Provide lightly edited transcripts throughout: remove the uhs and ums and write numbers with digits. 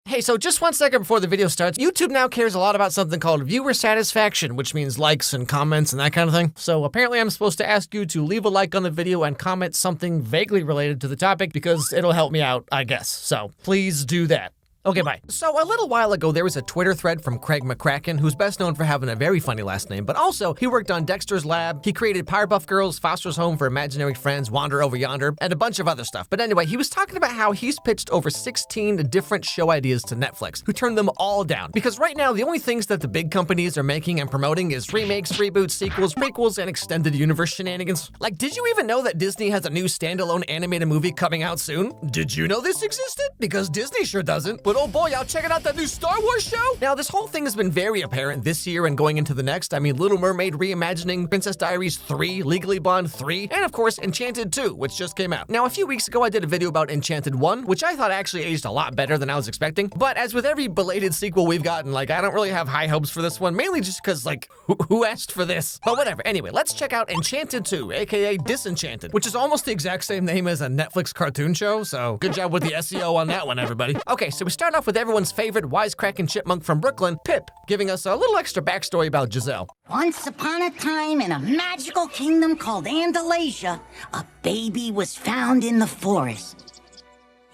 Hey, so just 1 second before the video starts, YouTube now cares a lot about something called viewer satisfaction, which means likes and comments and that kind of thing. So apparently I'm supposed to ask you to leave a like on the video and comment something vaguely related to the topic because it'll help me out, I guess. So please do that. Okay, bye. So a little while ago, there was a Twitter thread from Craig McCracken, who's best known for having a very funny last name, but also he worked on Dexter's Lab, he created Powerpuff Girls, Foster's Home for Imaginary Friends, Wander Over Yonder, and a bunch of other stuff. But anyway, he was talking about how he's pitched over 16 different show ideas to Netflix, who turned them all down. Because right now, the only things that the big companies are making and promoting is remakes, reboots, sequels, prequels, and extended universe shenanigans. Like, did you even know that Disney has a new standalone animated movie coming out soon? Did you know this existed? Because Disney sure doesn't. But oh boy, y'all checking out that new Star Wars show? Now, this whole thing has been very apparent this year and going into the next. I mean, Little Mermaid reimagining, Princess Diaries 3, Legally Blonde 3, and of course, Enchanted 2, which just came out. Now, a few weeks ago, I did a video about Enchanted 1, which I thought actually aged a lot better than I was expecting. But as with every belated sequel we've gotten, like, I don't really have high hopes for this one, mainly just because, like, who asked for this? But whatever. Anyway, let's check out Enchanted 2, aka Disenchanted, which is almost the exact same name as a Netflix cartoon show, so good job with the SEO on that one, everybody. Okay, so we start off with everyone's favorite wisecracking chipmunk from Brooklyn, Pip, giving us a little extra backstory about Giselle. Once upon a time, in a magical kingdom called Andalasia, a baby was found in the forest.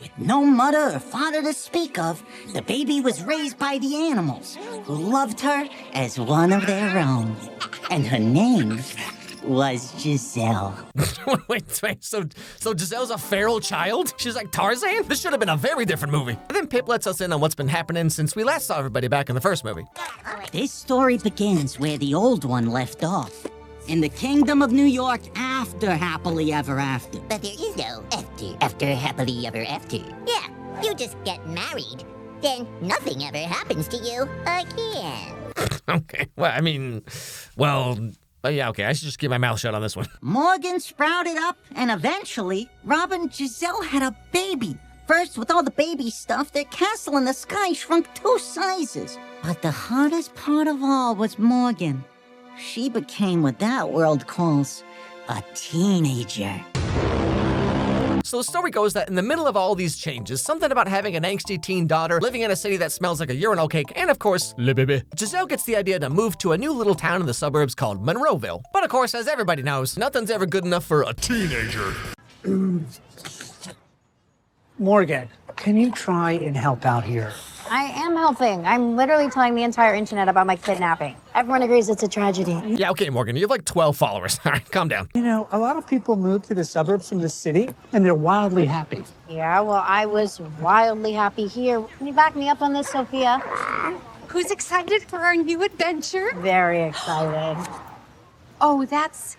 With no mother or father to speak of, the baby was raised by the animals, who loved her as one of their own. And her name was Giselle. wait, so Giselle's a feral child? She's like Tarzan? This should have been a very different movie. And then Pip lets us in on what's been happening since we last saw everybody back in the first movie. This story begins where the old one left off. In the kingdom of New York after Happily Ever After. But there is no after happily ever after. Yeah, you just get married, then nothing ever happens to you again. Okay, yeah, okay, I should just keep my mouth shut on this one. Morgan sprouted up, and eventually, Robin and Giselle had a baby. First, with all the baby stuff, their castle in the sky shrunk 2 sizes. But the hardest part of all was Morgan. She became what that world calls a teenager. So the story goes that in the middle of all these changes, something about having an angsty teen daughter, living in a city that smells like a urinal cake, and of course, Le Bébé, Giselle gets the idea to move to a new little town in the suburbs called Monroeville. But of course, as everybody knows, nothing's ever good enough for a teenager. Morgan, can you try and help out here? I am helping. I'm literally telling the entire internet about my kidnapping. Everyone agrees it's a tragedy. Yeah, okay, Morgan, you have like 12 followers. All right, calm down. You know, a lot of people move to the suburbs from the city, and they're wildly happy. Yeah, well, I was wildly happy here. Can you back me up on this, Sophia? Who's excited for our new adventure? Very excited. Oh, that's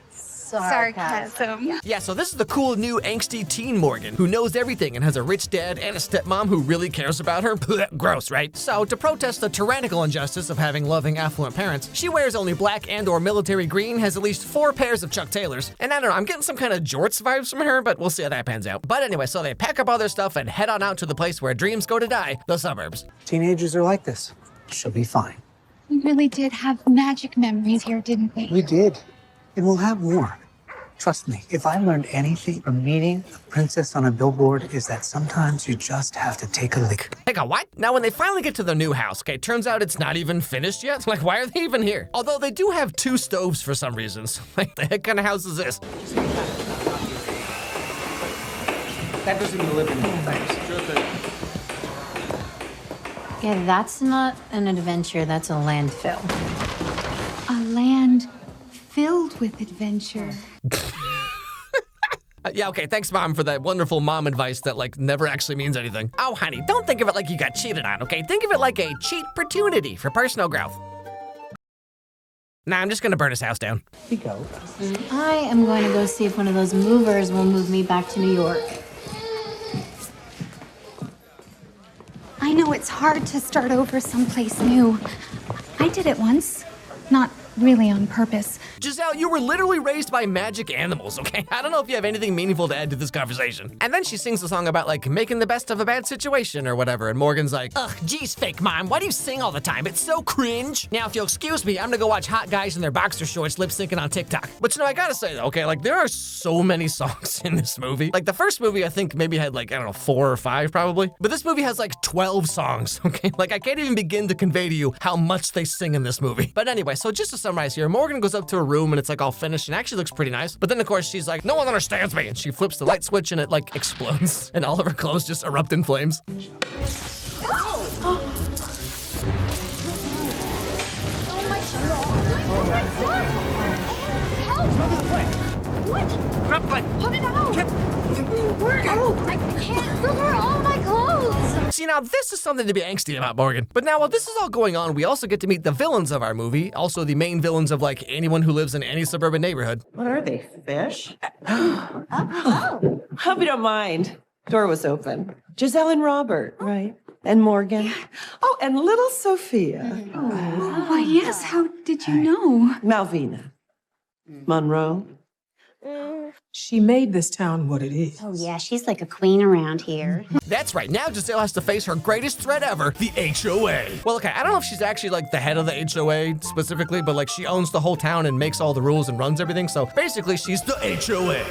Sarcasm. sarcasm. Yeah, so this is the cool new angsty teen Morgan, who knows everything and has a rich dad and a stepmom who really cares about her. Gross, right? So, to protest the tyrannical injustice of having loving, affluent parents, she wears only black and or military green, has at least 4 pairs of Chuck Taylors, and I don't know, I'm getting some kind of jorts vibes from her, but we'll see how that pans out. But anyway, so they pack up all their stuff and head on out to the place where dreams go to die, the suburbs. Teenagers are like this. She'll be fine. We really did have magic memories here, didn't we? We did. And we'll have more. Trust me, if I learned anything from meeting a princess on a billboard, is that sometimes you just have to take a leak. Take a what? Now, when they finally get to the new house, okay, turns out it's not even finished yet. Like, why are they even here? Although they do have 2 stoves for some reasons. Like, the heck kind of house is this? That goes in the living room. Thanks. Yeah, that's not an adventure, that's a landfill. A land filled with adventure. Yeah, okay, thanks, Mom, for that wonderful mom advice that, like, never actually means anything. Oh, honey, don't think of it like you got cheated on, okay? Think of it like a cheap opportunity for personal growth. Nah, I'm just gonna burn his house down. Here you go. I am going to go see if one of those movers will move me back to New York. I know it's hard to start over someplace new. I did it once. Not really on purpose. Giselle, you were literally raised by magic animals, okay? I don't know if you have anything meaningful to add to this conversation. And then she sings a song about, like, making the best of a bad situation or whatever, and Morgan's like, ugh, geez, fake mom, why do you sing all the time? It's so cringe. Now, if you'll excuse me, I'm gonna go watch hot guys in their boxer shorts lip-syncing on TikTok. But, you know, I gotta say, though, okay, like, there are so many songs in this movie. Like, the first movie, I think, maybe had, like, I don't know, 4 or 5, probably. But this movie has, like, 12 songs, okay? Like, I can't even begin to convey to you how much they sing in this movie. But anyway, so just to summarize here, Morgan goes up to her room and it's like all finished and actually looks pretty nice. But then of course she's like, no one understands me. And she flips the light switch and it like explodes and all of her clothes just erupt in flames. Grab the plane. Put it out. I can't. Those are all my clothes. See, now this is something to be angsty about, Morgan. But now while this is all going on, we also get to meet the villains of our movie, also the main villains of like anyone who lives in any suburban neighborhood. What are they, fish? Hope you don't mind. Door was open. Giselle and Robert, right? And Morgan. Oh, and little Sophia. Oh, why, yes. How did you know? Malvina. Monroe. She made this town what it is. Oh, yeah, she's like a queen around here. That's right, now Giselle has to face her greatest threat ever, the HOA. Well, okay, I don't know if she's actually like the head of the HOA specifically, but like she owns the whole town and makes all the rules and runs everything, so basically she's the HOA.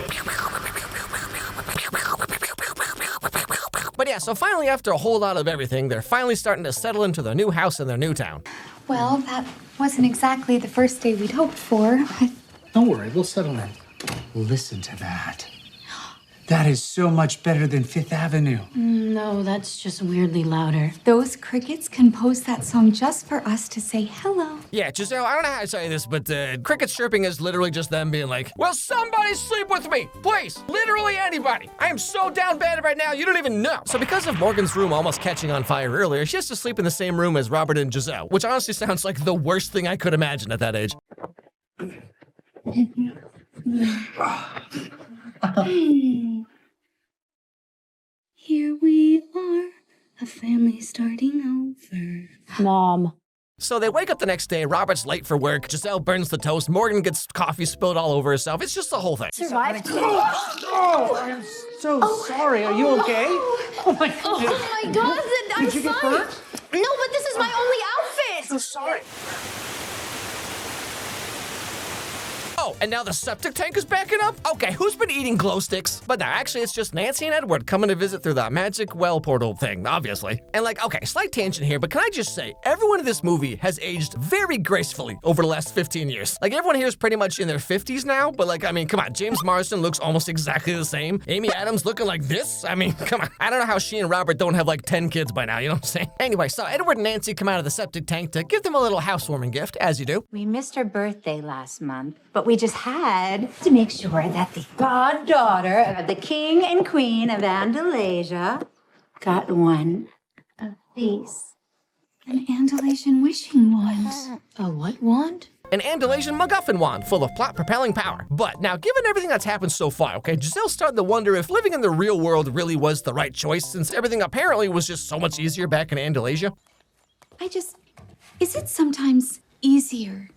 But yeah, so finally after a whole lot of everything, they're finally starting to settle into their new house in their new town. Well, that wasn't exactly the first day we'd hoped for. Don't worry, we'll settle in. Listen to that. That is so much better than Fifth Avenue. No, that's just weirdly louder. Those crickets composed that song just for us to say hello. Yeah, Giselle, I don't know how to say this, but crickets chirping is literally just them being like, will somebody sleep with me? Please, literally anybody. I am so down bad right now, you don't even know. So because of Morgan's room almost catching on fire earlier, she has to sleep in the same room as Robert and Giselle, which honestly sounds like the worst thing I could imagine at that age. Here we are, a family starting over. Mom. So they wake up the next day, Robert's late for work, Giselle burns the toast, Morgan gets coffee spilled all over herself. It's just the whole thing. Survived. Oh, I'm so sorry. Are you okay? Oh my goodness. Oh my God, I'm Did you get fine. burnt? No, but this is my only outfit. So sorry. Oh, and now the septic tank is backing up? Okay, who's been eating glow sticks? But no, actually it's just Nancy and Edward coming to visit through the magic well portal thing, obviously. And like, okay, slight tangent here, but can I just say, everyone in this movie has aged very gracefully over the last 15 years. Like everyone here is pretty much in their 50s now, but like, I mean, come on, James Marsden looks almost exactly the same. Amy Adams looking like this? I mean, come on. I don't know how she and Robert don't have like 10 kids by now, you know what I'm saying? Anyway, so Edward and Nancy come out of the septic tank to give them a little housewarming gift, as you do. We missed her birthday last month, but we just had to make sure that the goddaughter of the king and queen of Andalasia got one of these. An Andalasian wishing wand. A what wand? An Andalasian MacGuffin wand full of plot-propelling power. But now, given everything that's happened so far, okay, Giselle's starting to wonder if living in the real world really was the right choice, since everything apparently was just so much easier back in Andalasia. Is it sometimes easier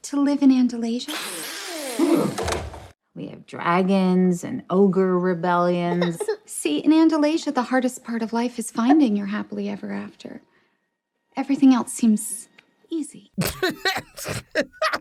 to live in Andalasia? We have dragons and ogre rebellions. See, in Andalasia, the hardest part of life is finding your happily ever after. Everything else seems easy.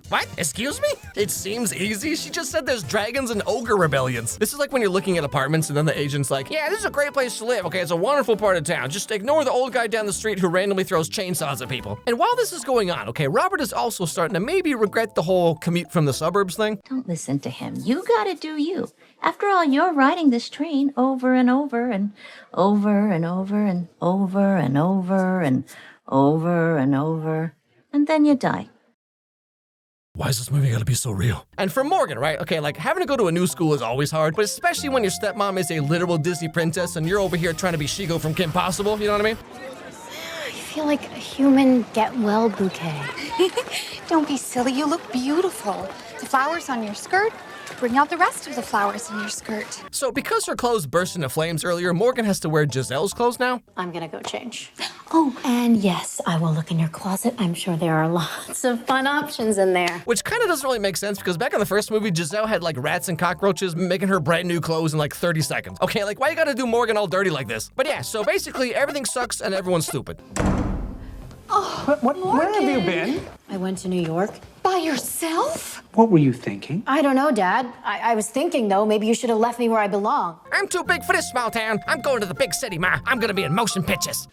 What? Excuse me? It seems easy? She just said there's dragons and ogre rebellions. This is like when you're looking at apartments and then the agent's like, yeah, this is a great place to live. Okay, it's a wonderful part of town. Just ignore the old guy down the street who randomly throws chainsaws at people. And while this is going on, okay, Robert is also starting to maybe regret the whole commute from the suburbs thing. Don't listen to him. You gotta do you. After all, you're riding this train over and over and over and over and over and over and over and over, and then you die. Why is this movie gotta be so real? And for Morgan, right? Okay, like having to go to a new school is always hard, but especially when your stepmom is a literal Disney princess and you're over here trying to be Shigo from Kim Possible, you know what I mean? I feel like a human get-well bouquet. Don't be silly, you look beautiful. The flowers on your skirt, bring out the rest of the flowers in your skirt. So because her clothes burst into flames earlier, Morgan has to wear Giselle's clothes now? I'm gonna go change. Oh, And yes, I will look in your closet. I'm sure there are lots of fun options in there. Which kind of doesn't really make sense because back in the first movie, Giselle had like rats and cockroaches making her brand new clothes in like 30 seconds. Okay, like why you gotta do Morgan all dirty like this? But yeah, so basically everything sucks and everyone's stupid. Where have you been? I went to New York. By yourself? What were you thinking? I don't know, Dad. I was thinking, though, maybe you should have left me where I belong. I'm too big for this small town. I'm going to the big city, Ma. I'm gonna be in motion pictures.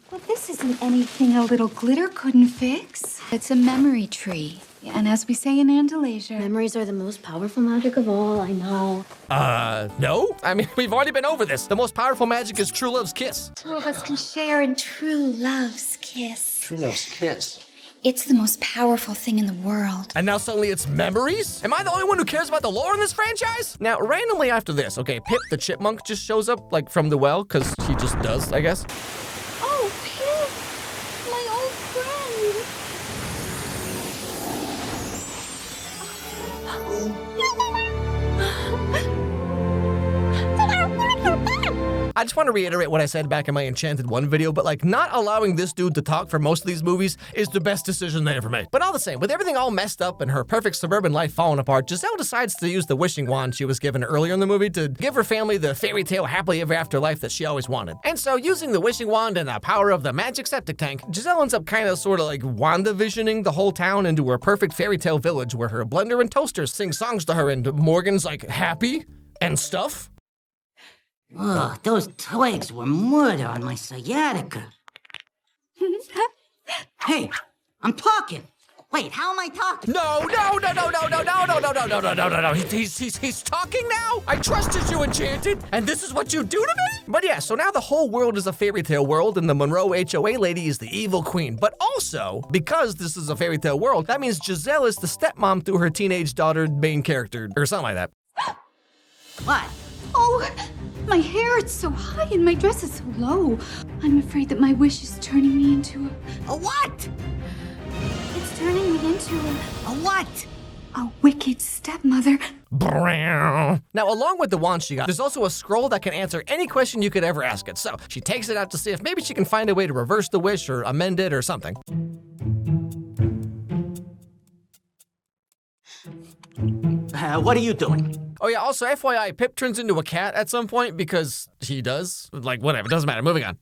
Well, this isn't anything a little glitter couldn't fix. It's a memory tree. And as we say in Andalasia, Memories are the most powerful magic of all, I know. No? I mean, we've already been over this. The most powerful magic is true love's kiss. two of us can share in true love's kiss. True love's kiss. It's the most powerful thing in the world. And now suddenly it's memories? Am I the only one who cares about the lore in this franchise? Now, randomly after this, okay, Pip the chipmunk just shows up, like, from the well, because he just does, I guess. Oh, Pip, my old friend. I just want to reiterate what I said back in my Enchanted 1 video, but like not allowing this dude to talk for most of these movies is the best decision they ever made. But all the same, with everything all messed up and her perfect suburban life falling apart, Giselle decides to use the wishing wand she was given earlier in the movie to give her family the fairy tale happily ever after life that she always wanted. And so using the wishing wand and the power of the magic septic tank, Giselle ends up kind of sort of like WandaVisioning the whole town into her perfect fairy tale village where her blender and toasters sing songs to her and Morgan's like happy and stuff. Ugh, those twigs were murder on my sciatica. Hey, I'm talking. Wait, how am I talking? No. He's talking now? I trusted you, Enchanted, and this is what you do to me? But yeah, so now the whole world is a fairy tale world, and the Monroe HOA lady is the evil queen. But also, because this is a fairy tale world, that means Giselle is the stepmom to her teenage daughter main character, or something like that. What? Oh, my hair, it's so high and my dress is so low. I'm afraid that my wish is turning me into A what? It's turning me into A what? a wicked stepmother. Now, along with the wand she got, there's also a scroll that can answer any question you could ever ask it. So she takes it out to see if maybe she can find a way to reverse the wish or amend it or something. What are you doing? Oh yeah, also FYI, Pip turns into a cat at some point because he does. Like, whatever, doesn't matter, moving on.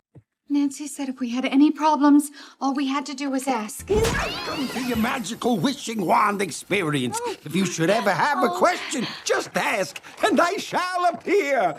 Nancy said if we had any problems, all we had to do was ask. Welcome to your magical wishing wand experience. If you should ever have a question, just ask, and I shall appear.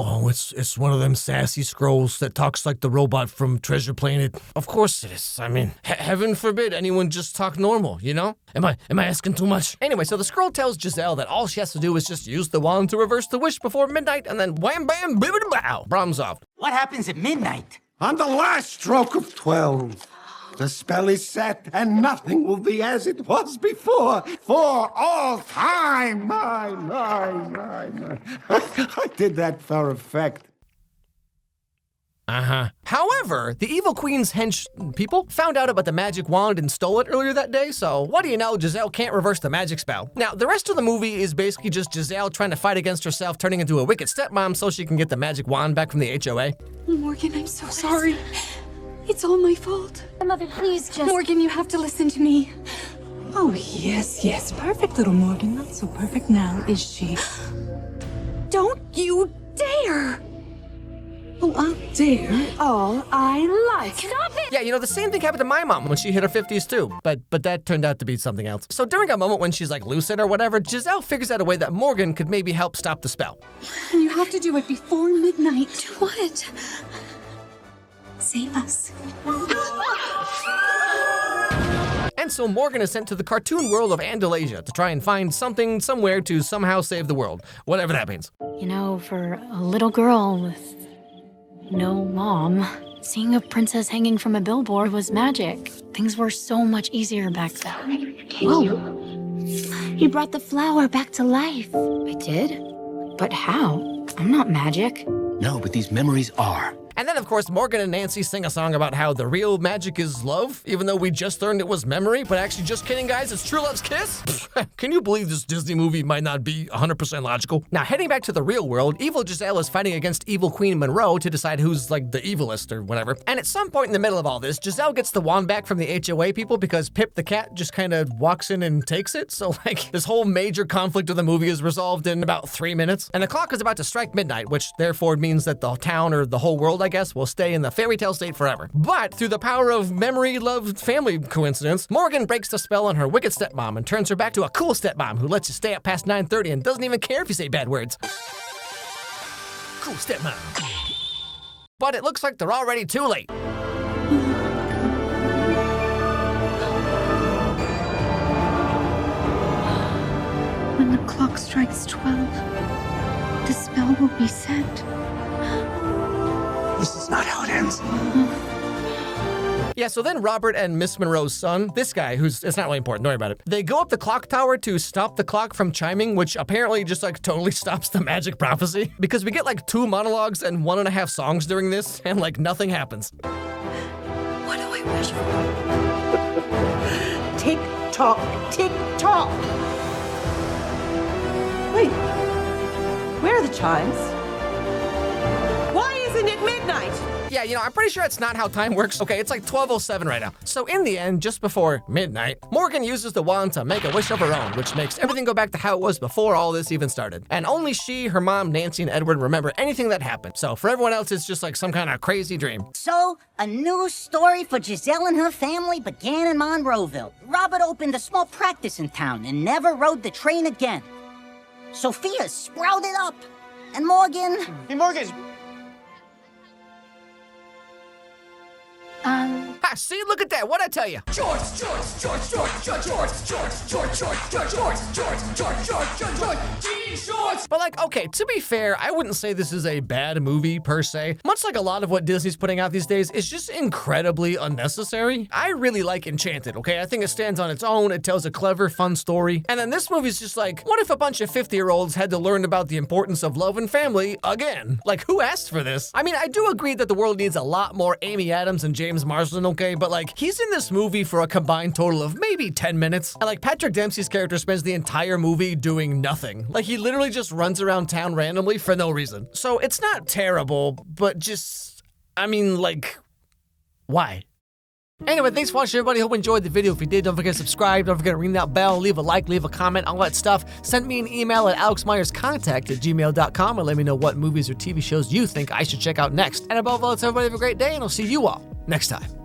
Oh, it's one of them sassy scrolls that talks like the robot from Treasure Planet. Of course it is. I mean, heaven forbid anyone just talk normal, you know? Am I asking too much? Anyway, so the scroll tells Giselle that all she has to do is just use the wand to reverse the wish before midnight, and then wham bam bibbidi bow, problem solved. What happens at midnight? On the last stroke of 12, the spell is set, and nothing will be as it was before, for all time. My. I did that for effect. However, the evil queen's hench people found out about the magic wand and stole it earlier that day, so what do you know, Giselle can't reverse the magic spell. Now, the rest of the movie is basically just Giselle trying to fight against herself, turning into a wicked stepmom so she can get the magic wand back from the HOA. Morgan, I'm so sorry. It's all my fault. Mother, please just... Morgan, you have to listen to me. Oh, yes. Perfect little Morgan. Not so perfect now, is she? Don't you dare! Oh, I'll dare all I like. Stop it! Yeah, you know, the same thing happened to my mom when she hit her 50s too, but that turned out to be something else. So during a moment when she's like lucid or whatever, Giselle figures out a way that Morgan could maybe help stop the spell. And you have to do it before midnight. What? Save us. And so Morgan is sent to the cartoon world of Andalasia to try and find something somewhere to somehow save the world, whatever that means. You know, for a little girl with no mom, seeing a princess hanging from a billboard was magic. Things were so much easier back then. Whoa. You brought the flower back to life. I did? But how? I'm not magic. No, but these memories are. And then, of course, Morgan and Nancy sing a song about how the real magic is love, even though we just learned it was memory. But actually, just kidding, guys, it's true love's kiss. Can you believe this Disney movie might not be 100% logical? Now, heading back to the real world, evil Giselle is fighting against evil Queen Monroe to decide who's like the evilest or whatever. And at some point in the middle of all this, Giselle gets the wand back from the HOA people because Pip the cat just kind of walks in and takes it. So like this whole major conflict of the movie is resolved in about 3 minutes. And the clock is about to strike midnight, which therefore means that the town or the whole world, I guess, will stay in the fairy tale state forever. But through the power of memory, love, family coincidence, Morgan breaks the spell on her wicked stepmom and turns her back to a cool stepmom who lets you stay up past 9:30 and doesn't even care if you say bad words. Cool stepmom. But it looks like they're already too late. When the clock strikes 12, the spell will be set. This is not how it ends. Yeah, so then Robert and Miss Monroe's son, this guy, it's not really important, don't worry about it. They go up the clock tower to stop the clock from chiming, which apparently just like totally stops the magic prophecy. Because we get like 2 monologues and 1.5 songs during this, and like nothing happens. What do I wish for? Tick tock, tick tock. Wait, where are the chimes? Why isn't it midnight? Yeah, you know, I'm pretty sure it's not how time works. Okay, it's like 12:07 right now. So in the end, just before midnight, Morgan uses the wand to make a wish of her own, which makes everything go back to how it was before all this even started. And only she, her mom, Nancy, and Edward remember anything that happened. So for everyone else, it's just like some kind of crazy dream. So, a new story for Giselle and her family began in Monroeville. Robert opened a small practice in town and never rode the train again. Sophia sprouted up. And Morgan... Hey, Morgan! Ha, see, look at that, what'd I tell you? But like, okay, to be fair, I wouldn't say this is a bad movie per se. Much like a lot of what Disney's putting out these days, it's just incredibly unnecessary. I really like Enchanted, okay? I think it stands on its own, it tells a clever, fun story. And then this movie's just like, what if a bunch of 50-year-olds had to learn about the importance of love and family again? Like, who asked for this? I mean, I do agree that the world needs a lot more Amy Adams and James Marsden, okay? But like, he's in this movie for a combined total of maybe 10 minutes. And like, Patrick Dempsey's character spends the entire movie doing nothing. Like, he literally just runs around town randomly for no reason. So it's not terrible, but just, I mean, like, why? Anyway, thanks for watching, everybody. Hope you enjoyed the video. If you did, don't forget to subscribe. Don't forget to ring that bell, leave a like, leave a comment, all that stuff. Send me an email at alexmyerscontact@gmail.com and let me know what movies or TV shows you think I should check out next. And above all, let's everybody have a great day, and I'll see you all next time.